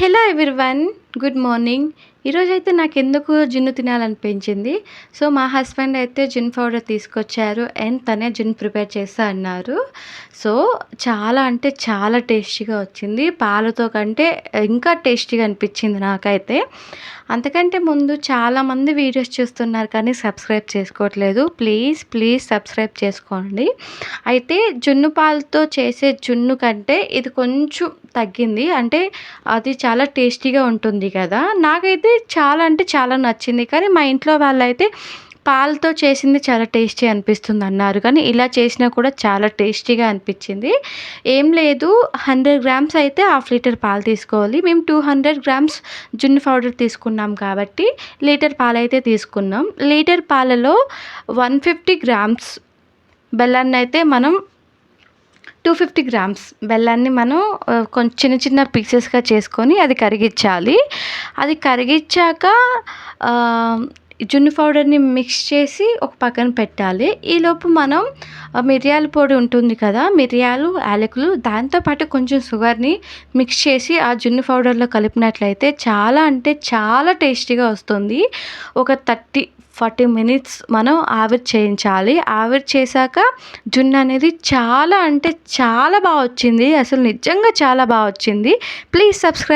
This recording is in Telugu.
Hello everyone, good morning. ఈరోజైతే నాకెందుకు జున్ను తినాలనిపించింది. సో మా హస్బెండ్ అయితే జున్ను పౌడర్ తీసుకొచ్చారు అండ్ తనే జున్ను ప్రిపేర్ చేస్తా అన్నారు. సో చాలా అంటే చాలా టేస్టీగా వచ్చింది. పాలతో కంటే ఇంకా టేస్టీగా అనిపించింది నాకైతే. అంతకంటే ముందు చాలామంది వీడియోస్ చూస్తున్నారు కానీ సబ్స్క్రైబ్ చేసుకోవట్లేదు. ప్లీజ్ సబ్స్క్రైబ్ చేసుకోండి. అయితే జున్ను పాలతో చేసే జున్ను కంటే ఇది కొంచెం తగ్గింది. అంటే అది చాలా టేస్టీగా ఉంటుంది కదా. నాకైతే చాలా అంటే చాలా నచ్చింది. కానీ మా ఇంట్లో వాళ్ళైతే పాలతో చేసింది చాలా టేస్టీ అనిపిస్తుంది అన్నారు. కానీ ఇలా చేసినా కూడా చాలా టేస్టీగా అనిపించింది. ఏం లేదు, 100 గ్రామ్స్ అయితే హాఫ్ లీటర్ పాలు తీసుకోవాలి. మేము 200 గ్రామ్స్ జున్ను పౌడర్ తీసుకున్నాం కాబట్టి లీటర్ పాలైతే తీసుకున్నాం. లీటర్ పాలలో 150 గ్రామ్స్ బెల్లాన్ని అయితే మనం 250 గ్రామ్స్ బెల్లాన్ని మనం కొంచెం చిన్న చిన్న పీసెస్గా చేసుకొని అది కరిగించాలి. అది కరిగించాక జున్ను పౌడర్ని మిక్స్ చేసి ఒక పక్కన పెట్టాలి. ఈలోపు మనం మిరియాల పొడి ఉంటుంది కదా, మిరియాలు యాలకులు దాంతోపాటు కొంచెం షుగర్ని మిక్స్ చేసి ఆ జున్ను పౌడర్లో కలిపినట్లయితే చాలా అంటే చాలా టేస్టీగా వస్తుంది. ఒక 30-40 మినిట్స్ మనం ఆవిరి చేయించాలి. ఆవిరి చేశాక జున్ను అనేది చాలా అంటే చాలా బాగా వచ్చింది. అసలు నిజంగా చాలా బాగా వచ్చింది. Please subscribe.